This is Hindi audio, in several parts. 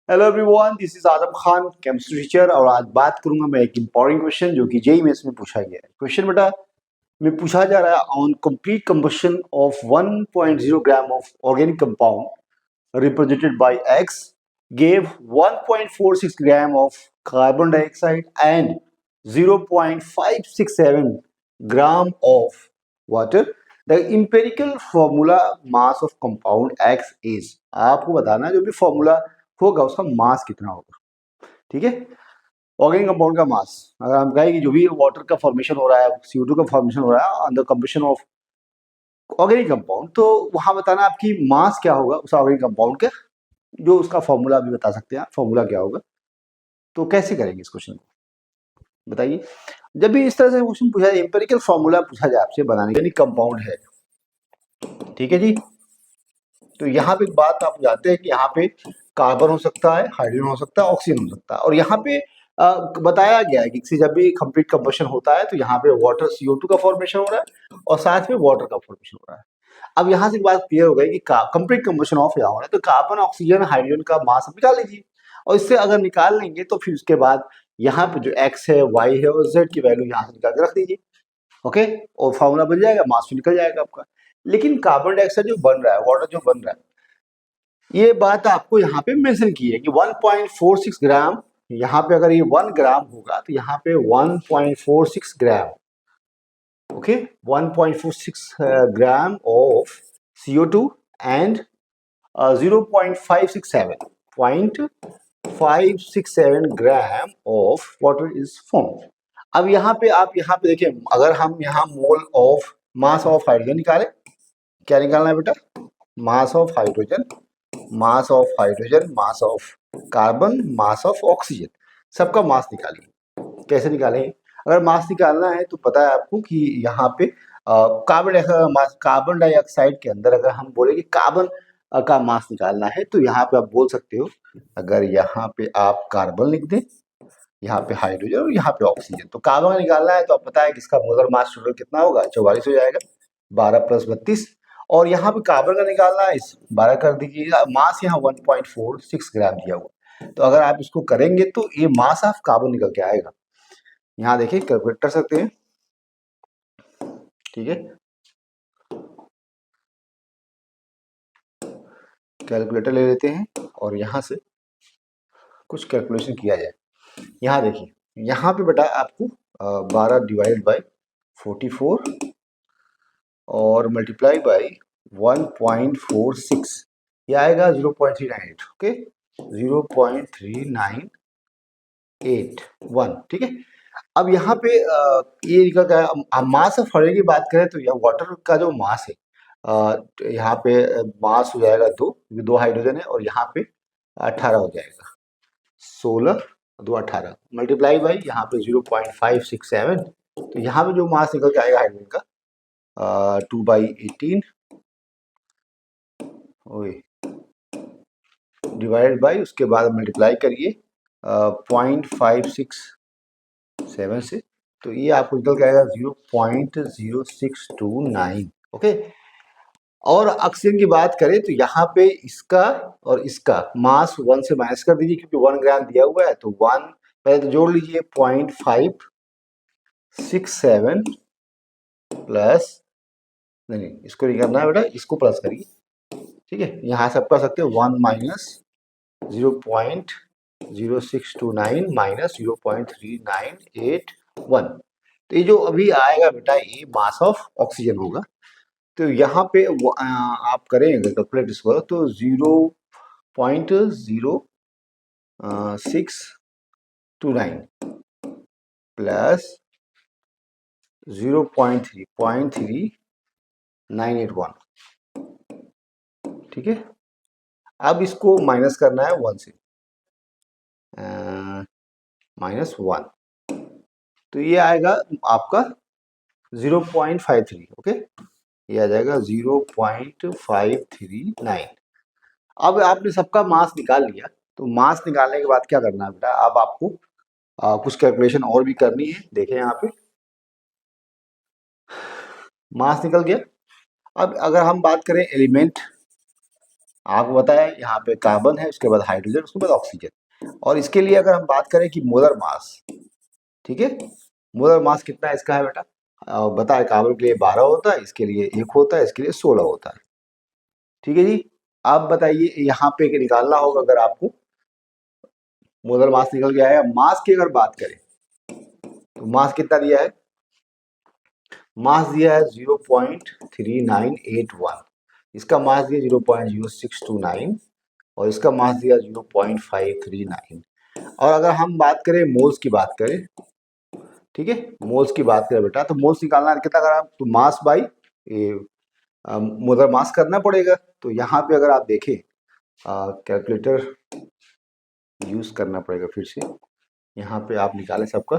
Hello everyone, this is Azam Khan, chemistry teacher. और आज बात करूंगा मैं एक इंपॉर्टेंट क्वेश्चन जो कि जेईई मेंस में पूछा गया है। क्वेश्चन बेटा में पूछा जा रहा है on complete combustion of 1.0 gram of organic compound represented by x gave 1.46 gram of carbon dioxide and 0.567 gram of water. The empirical formula mass of compound X is, आपको बताना जो भी फॉर्मूला होगा उसका मास कितना होगा। ठीक है, ऑर्गेनिक कंपाउंड का मास अगर हम कहें कि जो भी वाटर का फॉर्मेशन हो रहा है, CO2 का फॉर्मेशन हो रहा है under combustion of organic compound, तो वहां बताना आपकी मास क्या होगा उस ऑर्गेनिक कंपाउंड का, जो उसका फॉर्मूला भी बता सकते हैं फॉर्मूला क्या होगा। तो कैसे करेंगे इस क्वेश्चन को बताइए। जब भी इस तरह से क्वेश्चन पूछा जाए, एम्पिरिकल फॉर्मूला पूछा जाए आपसे बनाने यानी कंपाउंड है, ठीक है जी। तो यहाँ पे एक बात आप जानते हैं कि यहाँ पे कार्बन हो सकता है, हाइड्रोजन हो सकता है, ऑक्सीजन हो सकता है। और यहाँ पे बताया गया है कि जब भी कंप्लीट कंबशन होता है तो यहाँ पे वाटर CO2 का फॉर्मेशन हो रहा है और साथ में वाटर का फॉर्मेशन हो रहा है। अब यहाँ से बात क्लियर हो गई कि कंप्लीट कंबशन ऑफ यहाँ हो रहा है, तो कार्बन, ऑक्सीजन, हाइड्रोजन का मास निकाल लीजिए। और इससे अगर निकाल लेंगे तो फिर उसके बाद यहाँ पे जो एक्स है, वाई है और जेड की वैल्यू यहाँ से निकाल के रख दीजिए। ओके, और फॉर्मूला बन जाएगा, मास भी निकल जाएगा आपका। लेकिन कार्बन डाइऑक्साइड जो बन रहा है, वाटर जो बन रहा है, ये बात आपको यहाँ पे मेंशन की है कि 1.46 ग्राम, यहाँ पे अगर ये 1 ग्राम होगा तो यहाँ पे 1.46 gram, okay, 1.46 gram of CO2 and 0.567 gram of water is form. अब यहाँ पे आप यहाँ पे देखिए, अगर हम यहाँ mole of mass of hydrogen निकालें, क्या निकालना है बेटा, mass of hydrogen, mass of hydrogen, mass of carbon, mass of oxygen, सबका मास निकालिए। कैसे निकालें? अगर मास निकालना है तो पता है आपको कि यहाँ पे कार्बन डाइऑक्साइड के अंदर अगर हम बोले कि कार्बन का मास निकालना है तो यहाँ पे आप बोल सकते हो, अगर यहाँ पे आप कार्बन लिख दें, यहाँ पे हाइड्रोजन और यहाँ पे ऑक्सीजन, तो कार्बन का निकालना है तो आप पता है कि इसका मोलर मास टोटल कितना होगा, 44 हो जाएगा, 12 + 32। और यहाँ पे कार्बन का निकालना है, इस 12 कर दीजिएगा, मास यहाँ 1.46 ग्राम दिया हुआ। तो अगर आप इसको करेंगे तो ये मास ऑफ कार्बन निकल के आएगा। यहाँ देखिए कैलकुलेट कर सकते हैं, ठीक है, कैलकुलेटर ले लेते हैं और यहाँ से कुछ कैलकुलेशन किया जाए। यहाँ देखिए, यहाँ पे बेटा आपको 12 डिवाइड बाई 44 और मल्टीप्लाई बाई 1.46, ये आएगा 0.398, ओके, 0.3981, ठीक है। अब यहाँ पे ये निकल गया। मास ऑफ हाइड्रोजन की बात करें तो यह वाटर का जो मास है, यहाँ पे मास हो जाएगा 2 हाइड्रोजन है और यहाँ पे 18 हो जाएगा, 16 2 18 मल्टीप्लाई बाई यहाँ पे 0.567, तो यहाँ पे जो मास निकल के आएगा हाइड्रोजन का 2/18 डिवाइड बाई, उसके बाद मल्टीप्लाई करिए 0.567 से, तो ये आपको निकल के आएगा 0.0629, ओके। और ऑक्सीजन की बात करें तो यहाँ पे इसका और इसका मास 1 से माइनस कर दीजिए क्योंकि 1 ग्राम दिया हुआ है, तो 1 पहले तो जोड़ लीजिए, 0.567 प्लस, नहीं इसको नहीं करना है बेटा, इसको प्लस करिए, ठीक है। यहाँ से आप कर सकते हो 1 माइनस 0.0629 माइनस 0.3981, तो ये जो अभी आएगा बेटा ये मास ऑफ ऑक्सीजन होगा। तो यहाँ पे आप करेंगे कैलकुलेट इसको तो 0.0629 प्लस 0.3981, ठीक है। अब इसको माइनस करना है 1 से, -1, तो ये आएगा आपका 0.53, ओके, ये आ जाएगा 0.539। अब आपने सबका मास निकाल लिया, तो मास निकालने के बाद क्या करना है बेटा, अब आपको कुछ कैलकुलेशन और भी करनी है। देखें यहाँ पे मास निकल गया। अब अगर हम बात करें एलिमेंट, आपको बताया यहाँ पे कार्बन है, उसके बाद हाइड्रोजन, उसके बाद ऑक्सीजन। और इसके लिए अगर हम बात करें कि मोलर मास, ठीक है, मोलर मास कितना इसका है बेटा, बताए कार्बन के लिए 12 होता है, इसके लिए 1 होता है, इसके लिए 16 होता है। ठीक है जी। आप बताइए यहाँ पे निकालना होगा, अगर आपको मोलर मास निकल गया है। मास की अगर बात करें तो मास कितना दिया है, मास दिया है 0.3981, इसका मास दिया 0.0629 और इसका मास दिया 0.539। और अगर हम बात करें मोल्स की बात करें, ठीक है, मोल्स की बात करें बेटा, तो मोल्स निकालना है कितना, अगर आप तो मास बाई मोलर मास करना पड़ेगा। तो यहाँ पे अगर आप देखें, कैलकुलेटर यूज करना पड़ेगा फिर से, यहाँ पे आप निकालें सबका,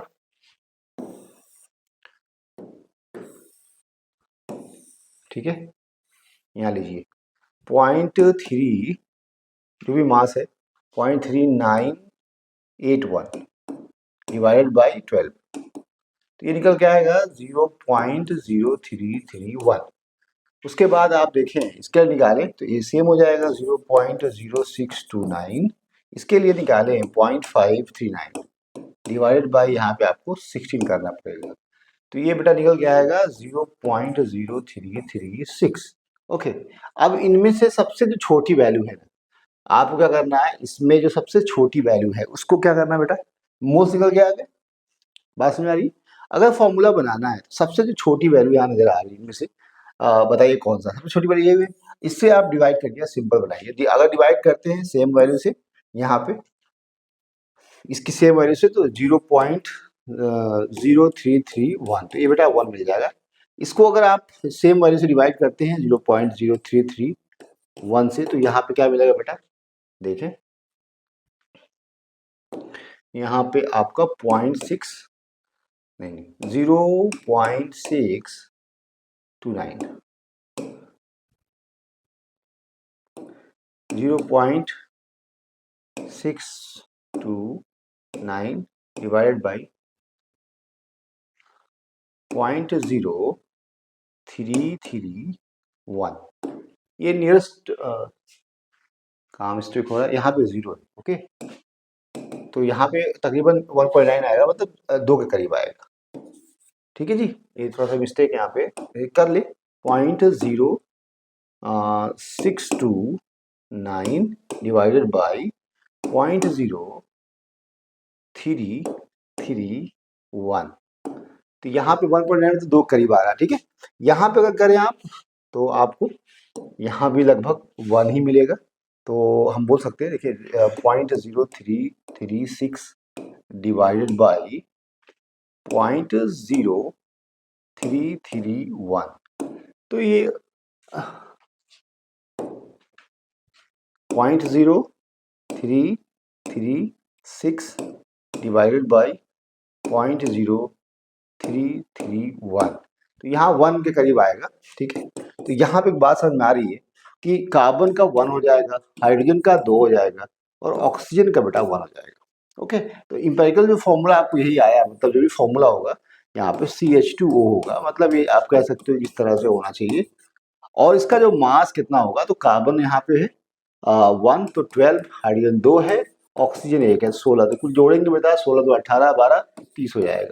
ठीक है, यहाँ लीजिए 0.3 जो भी मास है 0.3981 डिवाइडेड बाई 12, तो ये निकल के आएगा 0.0331। उसके बाद आप देखें इसके लिए निकालें तो ये सेम हो जाएगा 0.0629, इसके लिए निकालें 0.539 डिवाइडेड बाई यहाँ पे आपको 16 करना पड़ेगा, तो ये बेटा निकल के आएगा 0.0336। ओके, अब इनमें से सबसे जो छोटी वैल्यू है ना, आपको क्या करना है, इसमें जो सबसे छोटी वैल्यू है उसको क्या करना है बेटा, मोल्स निकल के आ गए। बात समझ आ रही। अगर फॉर्मूला बनाना है तो सबसे जो छोटी वैल्यू यहाँ नजर आ रही है इनमें से, बताइए कौन सा सबसे छोटी वैल्यू ये है। इससे आप डिवाइड करिए, सिंपल बनाइए। अगर डिवाइड करते हैं सेम वैल्यू से, यहाँ पे इसकी सेम वैल्यू से, तो 0.0331, तो ये बेटा 1 मिल जाएगा। इसको अगर आप सेम वैल्यू से डिवाइड करते हैं 0.0331 से, तो यहाँ पे क्या मिलेगा बेटा, देखें यहाँ पे आपका 0.6 नहीं 0.629 0.629 डिवाइडेड बाई 0.0331, ये नियरेस्ट कहाँ मिस्टेक हो रहा है, यहाँ पे 0 है। ओके, तो यहाँ पे तकरीबन 1.9 आएगा, मतलब 2 के करीब आएगा। ठीक है जी, ये थोड़ा सा मिस्टेक यहाँ पे कर ले। 0.0629 डिवाइडेड बाई 0.0331, तो यहाँ पे 1.9 तो 2 करीब आ रहा है। ठीक है, यहाँ पे अगर करें आप तो आपको यहाँ भी लगभग 1 ही मिलेगा, तो हम बोल सकते हैं देखिए 0.0336 डिवाइडेड बाई 0.0331, तो ये 0.0336 डिवाइडेड बाई 0.0331, तो यहाँ 1 के करीब आएगा। ठीक है, तो यहाँ पे एक बात समझ में आ रही है कि कार्बन का 1 हो जाएगा, हाइड्रोजन का 2 हो जाएगा और ऑक्सीजन का बेटा 1 हो जाएगा। ओके, तो इंपेरिकल जो फॉर्मूला आपको यही आया, मतलब जो भी फॉर्मूला होगा यहाँ पे CH2O होगा, मतलब ये आप कह सकते हो इस तरह से होना चाहिए। और इसका जो मास कितना होगा, तो कार्बन यहाँ पे है 1, तो 12, हाइड्रोजन 2 है, ऑक्सीजन 1 है, 16, तो कुछ जोड़ेंगे बेटा 16 तो 18, 12, 30 हो जाएगा।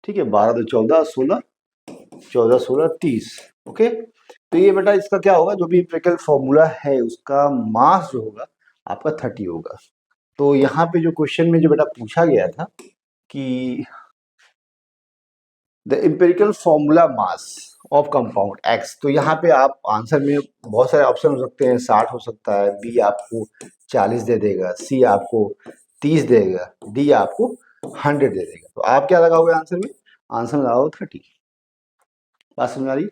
ठीक है, 12 तो 14, 16, 14, 16, 30। ओके, तो ये बेटा इसका क्या होगा, जो भी इंपेरिकल फॉर्मूला है उसका मास जो होगा आपका 30 होगा। तो यहाँ पे जो क्वेश्चन में जो बेटा पूछा गया था कि the empirical formula mass of compound x, तो यहाँ पे आप आंसर में बहुत सारे ऑप्शन हो सकते हैं, 60 हो सकता है, बी आपको 40 दे देगा, सी आपको 30 देगा, डी आपको 100 दे देगा। तो आप क्या लगाओगे आंसर में, आंसर में लगाओ 30। बात समझ आ रही।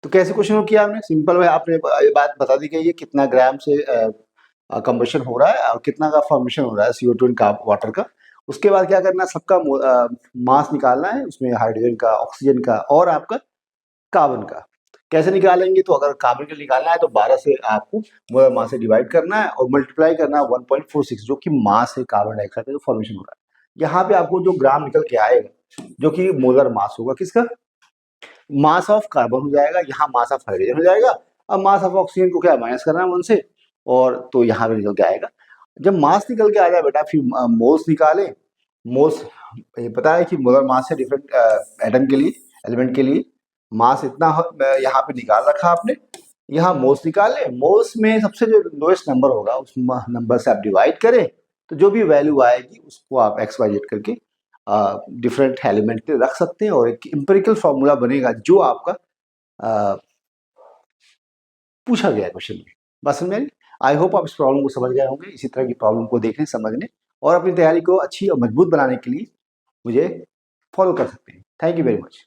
तो कैसे क्वेश्चन किया आपने, सिंपल है, आपने ये बात बता दी गई है कितना ग्राम से कंबशन हो रहा है और कितना का फॉर्मेशन हो रहा है CO2 का, वाटर का। उसके बाद क्या करना है, सबका मास निकालना है, उसमें हाइड्रोजन का, ऑक्सीजन का और आपका कार्बन का। कैसे निकालेंगे, तो अगर कार्बन का निकालना है तो 12 से आपको मोलर मास से डिवाइड करना है और मल्टीप्लाई करना है 1.46, जो कि मास है कार्बन डाइऑक्साइड का जो फॉर्मेशन हो रहा है। यहाँ पे आपको जो ग्राम निकल के आएगा जो कि मोलर मास होगा किसका, मास ऑफ कार्बन हो जाएगा, यहाँ मास ऑफ हाइड्रोजन हो जाएगा, अब मास ऑफ ऑक्सीजन को क्या माइनस करना है उनसे, और तो यहाँ पे निकल के आएगा। जब मास निकल के आ जाए बेटा, फिर मोल्स निकालें। मोल्स, ये पता है कि मोलर मास है डिफरेंट एटम के लिए, एलिमेंट के लिए मास इतना यहाँ पे निकाल रखा आपने। यहाँ मोल्स निकाल लें, मोल्स में सबसे जो लोएस्ट नंबर होगा उस नंबर से आप डिवाइड करें, तो जो भी वैल्यू आएगी उसको आप एक्स वाई जेड करके डिफरेंट एलिमेंट के रख सकते हैं, और एक एम्पिरिकल फॉर्मूला बनेगा जो आपका पूछा गया है क्वेश्चन में। बस समझ, आई होप आप इस प्रॉब्लम को समझ गए होंगे। इसी तरह की प्रॉब्लम को देखने, समझने और अपनी तैयारी को अच्छी और मजबूत बनाने के लिए मुझे फॉलो कर सकते हैं। Thank you very much.